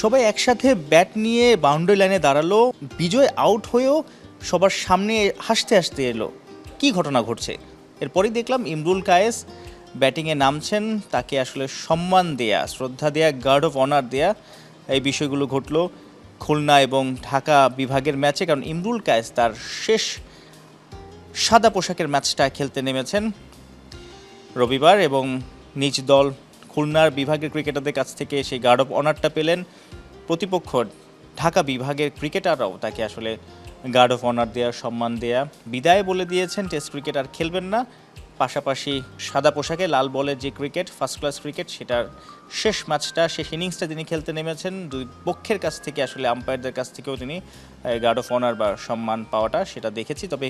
সবাই একসাথে ব্যাট নিয়ে বাউন্ডারি লাইনে দাঁড়ালো, বিজয় আউট হয়েও সবার সামনে হাসতে হাসতে এলো। কি ঘটনা ঘটছে? এরপরই দেখলাম ইমরুল কায়েস ব্যাটিংয়ে নামছেন, তাকে আসলে সম্মান দেয়া, শ্রদ্ধা দেয়া, গার্ড অফ অনার দেয়া, এই বিষয়গুলো ঘটলো খুলনা এবং ঢাকা বিভাগের ম্যাচে। কারণ ইমরুল কায়েস তার শেষ সাদা পোশাকের ম্যাচটা খেলতে নেমেছেন রবিবার এবং নিজ দল খুলনার বিভাগের ক্রিকেটারদের কাছ থেকে সেই গার্ড অফ অনারটা পেলেন। প্রতিপক্ষ ঢাকা বিভাগের ক্রিকেটাররাও তাকে আসলে গার্ড অফ অনার দেওয়া, সম্মান দেয়া, বিদায় বলে দিয়েছেন, টেস্ট ক্রিকেট আর খেলবেন না। পাশাপাশি সাদা পোশাকে লাল বলের যে ক্রিকেট, ফার্স্ট ক্লাস ক্রিকেট, সেটার শেষ ম্যাচটা, শেষ ইনিংসটা তিনি খেলতে নেমেছেন। দুই পক্ষের কাছ থেকে আসলে আম্পায়ারদের কাছ থেকেও তিনি গার্ড অফ অনার বা সম্মান পাওয়াটা সেটা দেখেছি। তবে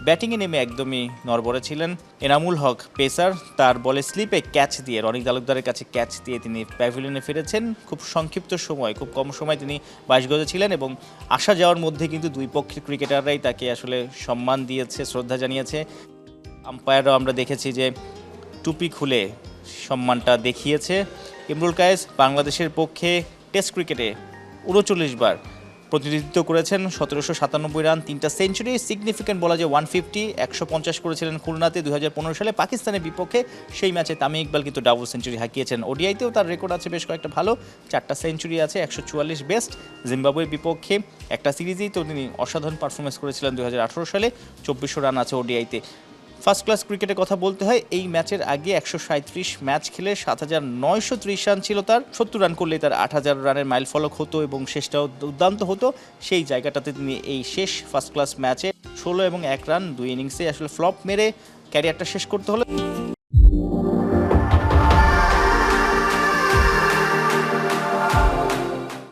ব্যাটিংয়ে নেমে একদমই নড়বড়ে ছিলেন এনামুল হক পেসার। তার বলে স্লিপে ক্যাচ দিয়ে, রনিক তালুকদারের কাছে ক্যাচ দিয়ে তিনি প্যাভিলিয়নে ফিরেছেন। খুব সংক্ষিপ্ত সময়, খুব কম সময় তিনি 22 গজে ছিলেন এবং আসা যাওয়ার মধ্যে কিন্তু দুই পক্ষের ক্রিকেটাররাই তাকে আসলে সম্মান দিয়েছে, শ্রদ্ধা জানিয়েছে। আম্পায়াররাও আমরা দেখেছি যে টুপি খুলে সম্মানটা দেখিয়েছে। ইমরুল কায়েস বাংলাদেশের পক্ষে টেস্ট ক্রিকেটে 39 বার প্রতিনিধিত্ব করেছেন, 1797 রান, 3টা সেঞ্চুরি, সিগনিফিক্যান্ট বলা যায় 150, 150 করেছিলেন খুলনাতে 2015 সালে পাকিস্তানের বিপক্ষে। সেই ম্যাচে তামিম ইকবাল কিন্তু ডাবল সেঞ্চুরি হাঁকিয়েছেন। ওডিআইতেও তার রেকর্ড আছে বেশ কয়েকটা ভালো, 4টা সেঞ্চুরি আছে, 144 বেস্ট। জিম্বাবুয়ের বিপক্ষে একটা সিরিজেই তো তিনি অসাধারণ পারফরমেন্স করেছিলেন 2018 সালে, 2400 রান আছে ওডিআইতে। ফার্স্ট ক্লাস ক্রিকেটের কথা বলতে হয়, এই ম্যাচের আগে 137 ম্যাচ খেলে 7930 রান ছিল তার। 70 রান করলে তার 8000 রানের মাইল ফলক হতো এবং শেষটাও দুর্দান্ত হতো। সেই জায়গাটাতে তিনি এই শেষ ফার্স্ট ক্লাস ম্যাচে 16 এবং 1 রান 2 ইনিংসে আসলে ফ্লপ মেরে ক্যারিয়ারটা শেষ করতে হলো।